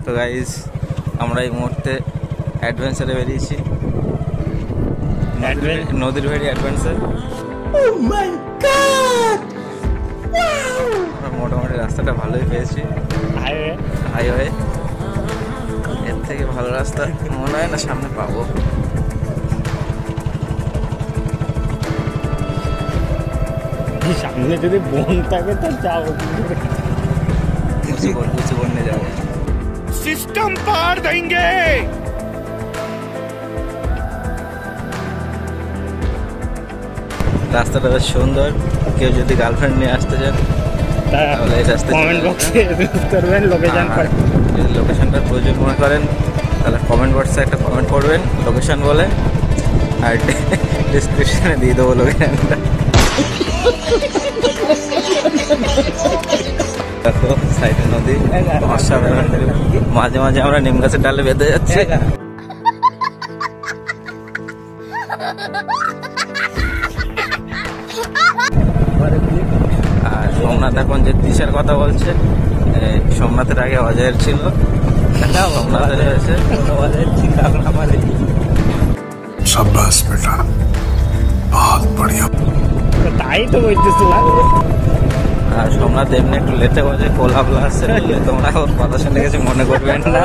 তো গাইস আমরা এই মুহূর্তে অ্যাডভেঞ্চারে বেরিয়েছি, নদীর ভেড়ি অ্যাডভেঞ্চার। আমরা মোটামুটি রাস্তাটা ভালোই পেয়েছি, হাইওয়ে। এর থেকে ভালো রাস্তা মনে হয় না সামনে পাবো। সামনে যদি বন থাকে তো যাবো, উঁচু বন্যে যাবো। सिस्टम पार देंगे। রাস্তাটা বেশ সুন্দর, কেউ যদি গার্লফ্রেন্ড নিয়ে আসতে চান তাহলে এই রাস্তায় কমেন্ট বক্সে ইউজ করবেন লোকেশন। যদি লোকেশনটার প্রয়োজন মনে করেন তাহলে কমেন্ট বক্সে একটা কমেন্ট করবেন লোকেশন বলে, আর ডিসক্রিপশনে দিয়ে দেবো লোকেশনটা। দেখো সাইডে নদী, মাঝে মাঝে আমরা নিম গাছের ডালে বেঁধে যাচ্ছি। আর সোমনাথ এখন যে দিশার কথা বলছে, সোমনাথের আগে অজয়ের ছিল, সোমনাথের হয়েছে शाबाश बेटा, बहुत बढ़िया। তাই তো বলতেছিলাম। আর সোমনাথ এমনি একটু লেটে বসে কোলাবলা আসছে, তোমরা ওর কথা শুনে গেছে মনে করবেন না।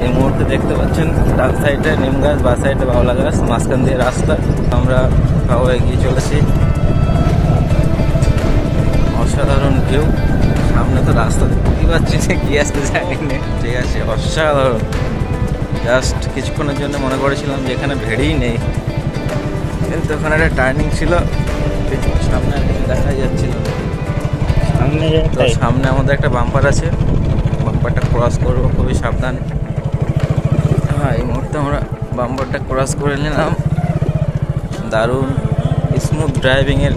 এই মুহূর্তে দেখতে পাচ্ছেন ডান সাইডে নিম গাছ, বা সাইডে বাউলা গাছ, মাঝখান দিয়ে রাস্তা। আমরা তাও এগিয়ে চলেছি, অসাধারণ ভিউ। সামনে তো রাস্তা দেখতে পাচ্ছি যে কি আসতে যায়নি, ঠিক আছে, অসাধারণ। জাস্ট কিছুক্ষণের জন্য মনে করেছিলাম যে এখানে ভেড়িই নেই, কিন্তু ওখানে একটা টার্নিং ছিল, সামনে দেখা যাচ্ছিল। তো সামনে আমাদের একটা বাম্পার আছে, বাম্পারটা ক্রস করবো খুবই সাবধান। হ্যাঁ, এই মুহূর্তে আমরা বাম্পারটা ক্রস করে নিলাম। দারুণ স্মুথ ড্রাইভিংয়ের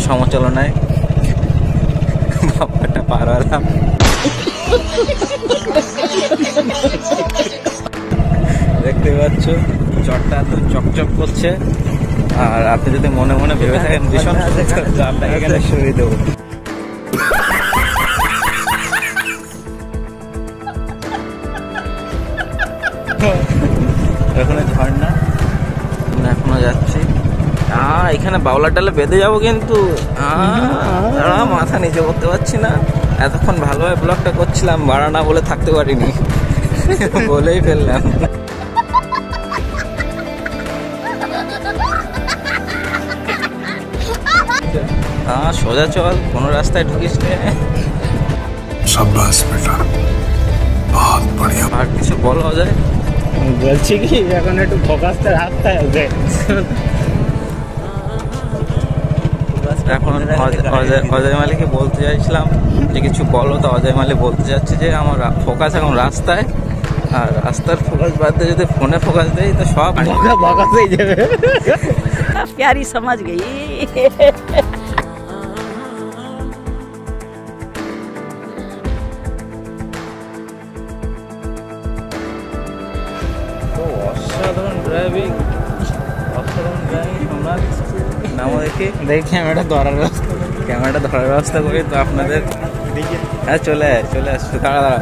সমচালনায় বাম্পারটা পার হলাম। দেখতে পাচ্ছ চটটা এত চকচক করছে, আর আপনি যদি মনে মনে ভেবে থাকেন ভীষণ আপনাকে এখানে সরিয়ে দেবো। এখানে ঝর্ণা, এখনো যাচ্ছি। এখানে বাউলার ডালে বেঁধে যাবো, কিন্তু মাথা নিচে করতে পারছি না। এতক্ষণ ভালোভাবে ব্লগটা করছিলাম, বাড়া না বলে থাকতে পারিনি, বলেই ফেললাম। সোজা চল, কোনো রাস্তায় ঢুকিস নে। शाबाश बेटा, बहुत बढ़िया। আর কিছু বলা যায়? বলছি কি এখন একটু ফোকাসটা রাখতে হবে। এখন অজয় মালিককে বলতে চাইছিলাম যে কিছু বলো, তো অজয় মালিক বলতে চাচ্ছে যে আমার ফোকাস এখন রাস্তায়, আর রাস্তার ফোকাস বাদ দিয়ে যদি ফোনে ফোকাস দেয় তো সব ফোকাস হয়ে যাবে। प्यारी समझ गई। অসাধারণ ড্রাইভিং, অসাধারণ ড্রাইভিং। সোমনাথ নামও দেখি ক্যামেরাটা ধরার ব্যবস্থা, ক্যামেরাটা ধরার ব্যবস্থা করি তো আপনাদের। হ্যাঁ, চলে আসছো, দাঁড়া।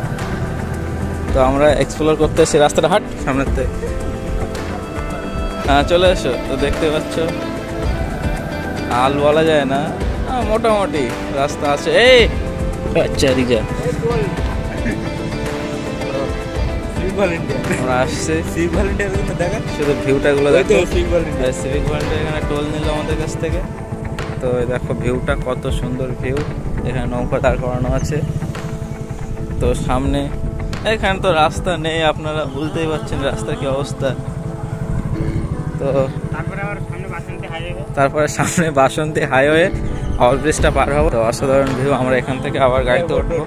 তো আমরা এক্সপ্লোর করতে এসেছি, রাস্তাটা হাট সামনের থেকে। হ্যাঁ, চলে এসো। তো দেখতে পাচ্ছ আল বলা যায় না, মোটামুটি রাস্তা আছে। এই আচ্ছা, দিক যা আমরা আসছি সিভিক ভলেন্টিয়ার, দেখা শুধু ভিউটা গুলো দেখো। সিভিক ভলেন্টিয়ার এখানে টোল নিল আমাদের কাছ থেকে। তো দেখো ভিউটা কত সুন্দর ভিউ, এখানে নৌকা দাঁড় করানো আছে। তো সামনে এখানে তো রাস্তা নেই, আপনারা বুঝতেই পারছেন রাস্তার কি অবস্থা। তো তারপরে সামনে বাসন্তী হাইওয়ে, ওভারব্রিজটা পার হবো। তো অসাধারণ ভিউ, আমরা এখান থেকে আবার গাড়িতে উঠবো।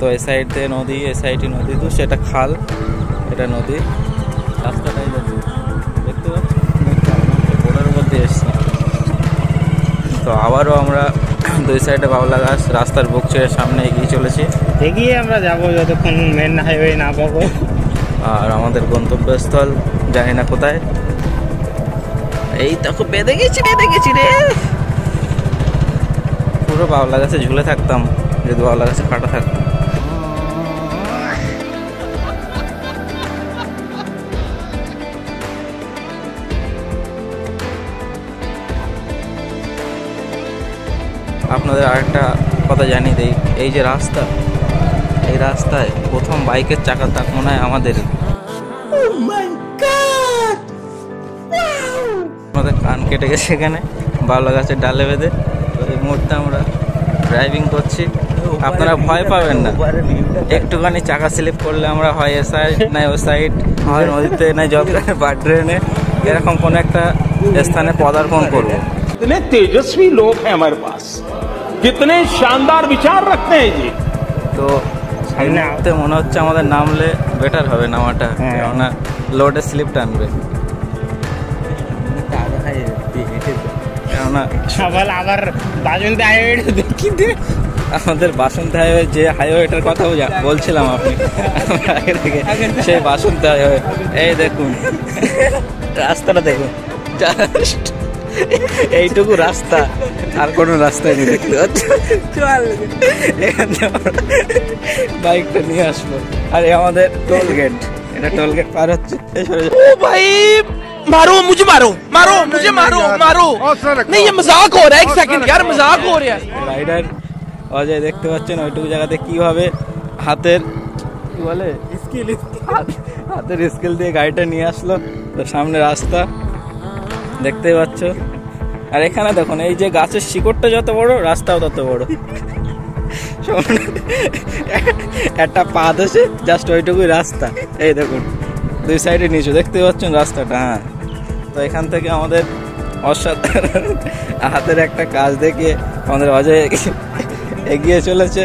তো এই সাইড দিয়ে নদী, এই সাইডে নদী, তো সেটা খাল, এটা নদী। রাস্তাটাই দেখতে পাচ্ছি বোর্ডের মধ্যে এসছি। তো আবারও আমরা দুই সাইডে বাউলা গাছ, রাস্তার বুক ছেড়ে সামনে এগিয়ে চলেছি। এগিয়ে আমরা যাবো যতক্ষণ মেন হাইওয়ে না পাবো। আর আমাদের গন্তব্যস্থল জানি না কোথায়। এই দেখো বেঁধে গেছি রে, পুরো বাউলা গাছে ঝুলে থাকতাম যদি বাউলা গাছে কাটা থাকতো। আপনাদের আরেকটা কথা জানিয়ে দেই, এই যে রাস্তা, এই রাস্তায় প্রথম বাইকের চাকা তাক মনে হয় আমাদের। আমাদের কান কেটে গেছে এখানে বাউলা গাছের ডালে বেঁধে। তো এই মুহূর্তে আমরা ড্রাইভিং করছি, আপনারা ভয় পাবেন না। একটুখানি চাকা স্লিপ করলে আমরা হয় এ সাইড নাই ও সাইড, হয় নদীতে নাই জলে বা ট্রেনে, এরকম কোনো একটা স্থানে পদার্পণ করবো। कितने तेजस्वी लोग हैं हमारे पास, कितने शानदार विचार रखते हैं जी। তো এই মুহূর্তে মনে হচ্ছে আমাদের নামলে বেটার হবে নামাটা, কেননা লোডে স্লিপ টানবে। কেননা সকাল আবার বাজনতে হাইওয়ে দেখি আমাদের বাসন্তী হাইওয়ে, যে হাইওয়েটার কথা বলছিলাম আপনি আগে থেকে, সেই বাসন্তী হাইওয়ে। এই দেখুন রাস্তাটা দেখুন, জাস্ট এইটুকু রাস্তা, আর কোনো রাস্তায় নেই দেখতে পাচ্ছ। এখান থেকে বাইকটা নিয়ে আসবো, আর আমাদের টোল গেট, এটা টোল গেট পার হচ্ছে। ओ भाई मारो मुझे, मारो मारो मुझे, मारो मारो नहीं, ये मजाक हो रहा है। एक सेकंड यार, मजाक हो रहा है। রাইডার অজয় দেখতে পাচ্ছেন ওইটুকু জায়গাতে কিভাবে হাতের কি বলে স্কিল, হাতের স্কিল দিয়ে গাড়িটা নিয়ে আসলো। তো সামনে রাস্তা দেখতেই পাচ্ছ, আর এখানে দেখুন এই যে গাছের শিকড়টা যত বড় রাস্তাও তত বড়। একটা পাত আছে, জাস্ট ওইটুকুই রাস্তা। এই দেখুন দুই সাইডে নিচু দেখতে পাচ্ছেন রাস্তাটা। হ্যাঁ, তো এখান থেকে আমাদের অসাধারণ হাতের একটা কাজ দেখে আমাদের অজয় এগিয়ে চলেছে।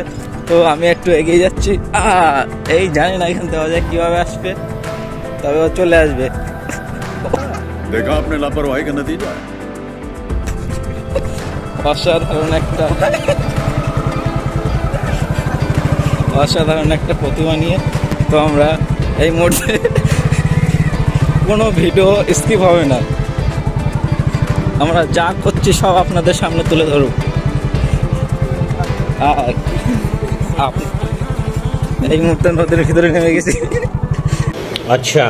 তো আমি একটু এগিয়ে যাচ্ছি, এই জানি না এখান থেকে অজয় কীভাবে আসবে, তবে ও চলে আসবে। देखा आपने लापरवाही का नतीजा। অসাধারণ একটা প্রতিমা নিয়ে তো আমরা এই মুহূর্তে কোনো ভিডিও স্কিপ হবে না, আমরা যা করছি সব আপনাদের সামনে তুলে ধরুক। আর এই মুহূর্তে নদীর ভিতরে নেমে গেছি। আচ্ছা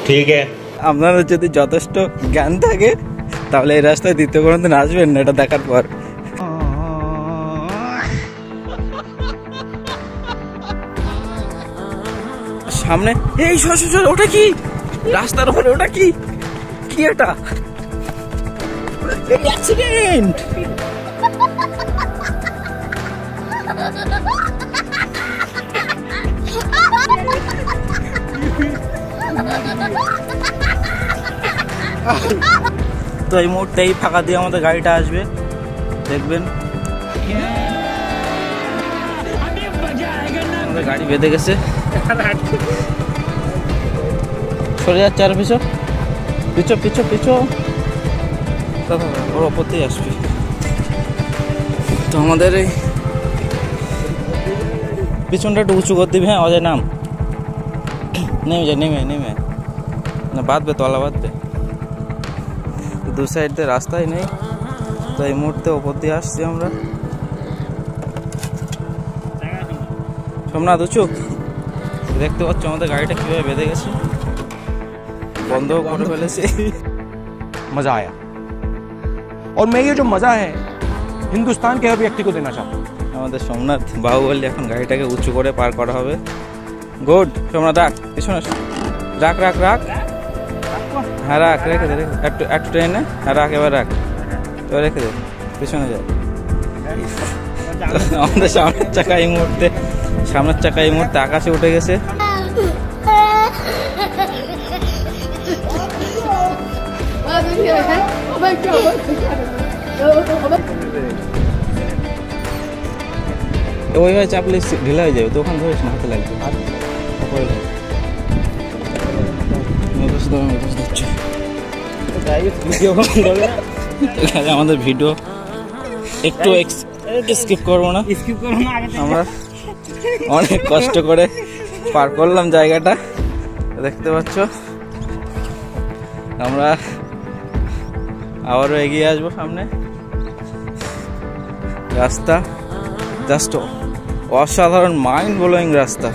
ঠিক আছে, আপনাদের যদি যথেষ্ট জ্ঞান থাকে তাহলে এই রাস্তায় দ্বিতীয় কোনোদিন আসবেন না, এটা দেখার পর। সামনে এই সর, ওটা কি রাস্তার উপরে, ওটা কি কি এটা অ্যাক্সিডেন্ট। তো এই মুহূর্তে এই ফাঁকা দিয়ে আমাদের গাড়িটা আসবে, দেখবেন আমাদের গাড়ি বেঁধে গেছে। সরে যাচ্ছে, আর পিছো পিছো পিছো পিছো, ওর ওপরতেই আসবে। তো আমাদের এই পিছনটা একটু উঁচু করে দিবি। হ্যাঁ অজয় নাম, নেমে যায়, নেমে নেমে না, বাঁধবে তলা বাঁধবে, দু সাইড দিয়ে রাস্তাই নেই। তো এই মুহূর্তে ওপর দিয়ে আসছি আমরা। সোমনাথ উঁচু দেখতে পাচ্ছ আমাদের গাড়িটা কিভাবে বেঁধে গেছে, বন্ধ করে ফেলেছে। मजा आया, और मैं ये जो मजा है हिंदुस्तान के हर व्यक्ति को देना चाहता हूँ। আমাদের সোমনাথ বাহুবলী এখন গাড়িটাকে উঁচু করে পার করা হবে। গুড সোমনাথ, রাখ পিছনে, রাখ রাখ রাখ, হ্যাঁ রাখ, রেখে দে, একটু একটু ট্রেনে, হ্যাঁ রাখ, এবার রাখ, এবার রেখে দে, পিছনে যায়। আমাদের সামনের চাকা এই মুহূর্তে আকাশে উঠে গেছে। ওইভাবে চাপলে ঢিলা হয়ে যাবে, তো ওখানে ধরিস না, হাতে লাগবে। আমাদের ভিডিও একটু স্কিপ করবো না, আমরা অনেক কষ্ট করে পার করলাম জায়গাটা, দেখতে পাচ্ছ। আমরা আবারও এগিয়ে আসবো সামনে। রাস্তা জাস্ট অসাধারণ, মাইন্ড ব্লোয়িং রাস্তা।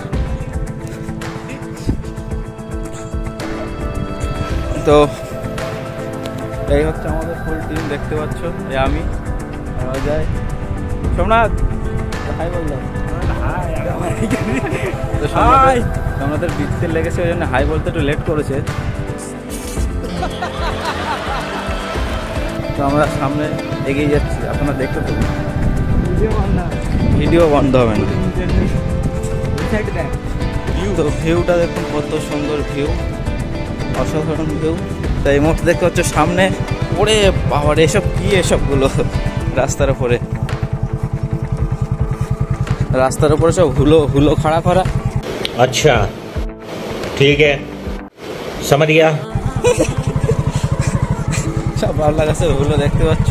তো এই হচ্ছে আমাদের ফুল টিম, দেখতে পাচ্ছ। এই আমি যাই সোমনাথ, হাই বল দাও। তো সোমনাথের বৃত্তির লেগেছে, ওই জন্য হাই বলতে একটু লেট করেছে। তো আমরা সামনে এগিয়ে যাচ্ছি, আপনারা দেখতে তো, ভিডিও বন্ধ হবে না। তো ভিউটা দেখুন, কত সুন্দর ভিউ, অসাধারণ ভিউ। তো এই মুহূর্তে দেখতে পাচ্ছ সামনে, ওরে বাবার এসব কি, এসবগুলো রাস্তার উপরে, রাস্তার উপরে সব হুলো খাড়া করা। अच्छा ठीक है समझ गया। সব বাবলা গাছের হুলো দেখতে পাচ্ছ।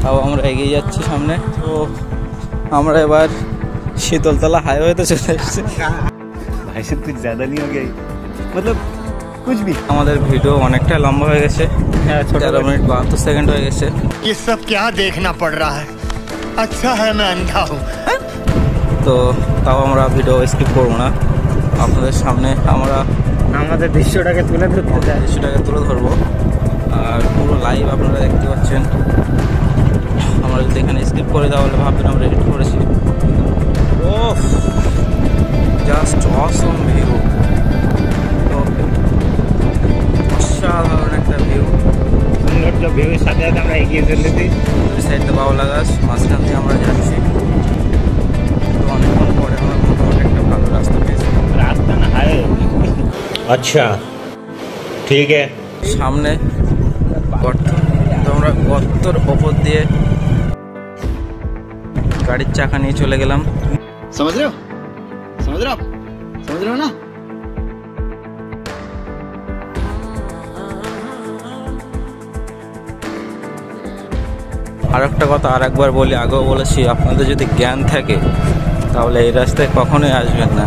তাও আমরা এগিয়ে যাচ্ছি সামনে। তো আমরা এবার শীতলতলা হাইওয়েতে চলে এসেছি। भाई साहब कुछ ज्यादा नहीं हो गया मतलब कुछ भी। আমাদের ভিডিও অনেকটা লম্বা হয়ে গেছে, 13 মিনিট 72 সেকেন্ড হয়ে গেছে। ये सब क्या देखना पड़ रहा है, अच्छा है मैं अंधा हूँ। তো তাও আমরা ভিডিও স্কিপ করবো না, আপনাদের সামনে আমরা আমাদের দৃশ্যটাকে তুলে ধরতে চাই, দৃশ্যটাকে তুলে ধরবো। আর পুরো লাইভ আপনারা দেখতে পাচ্ছেন। আমরা যদি এখানে স্কিপ করে তাহলে ভাববেন আমরা এডিট করেছি। ও জাস্ট অসম ভিউ, অসাধারণ একটা ভিউ। সৌন্দর্য ভিউয়ের সাথে সাথে আমরা এগিয়ে চলেছি। দুই সাইডে বাউলা গাছ, মাঝখান দিয়ে আমরা যাচ্ছি। তো অনেকক্ষণ পরে আমরা মোটামুটি একটা ভালো রাস্তা পেয়েছি। রাস্তা না হাইওয়ে। अच्छा ठीक है। সামনে গর্ত, তো আমরা গর্তর ওপর দিয়ে গাড়ির চাকা নিয়ে চলে গেলাম। समझ रहे हो समझ रहे हो आप समझ रहे हो ना। আর একটা কথা আর একবার বলি, আগেও বলেছি, আপনাদের যদি জ্ঞান থাকে তাহলে এই রাস্তায় কখনোই আসবেন না,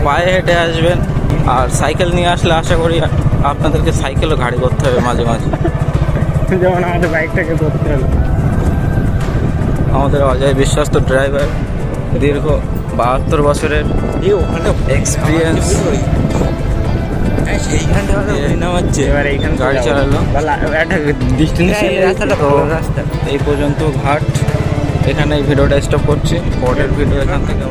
পায়ে হেঁটে আসবেন। আর সাইকেল নিয়ে আসলে আশা করি আপনাদেরকে সাইকেলও গাড়ি করতে হবে মাঝে মাঝে, যেমন আমাদের বাইকটাকে করতে হলো। আমাদের অজয় বিশ্বাস তো ড্রাইভার, দীর্ঘ 72 বছরের এক্সপিরিয়েন্স। এবার এইখানে গাড়ি চালালো, একটা ডিস্টিনেশন রাস্তাটা ভালো রাস্তা। এই পর্যন্ত ঘাট, এখানে এই ভিডিওটা স্টপ করছি। পরের ভিডিও এখান থেকে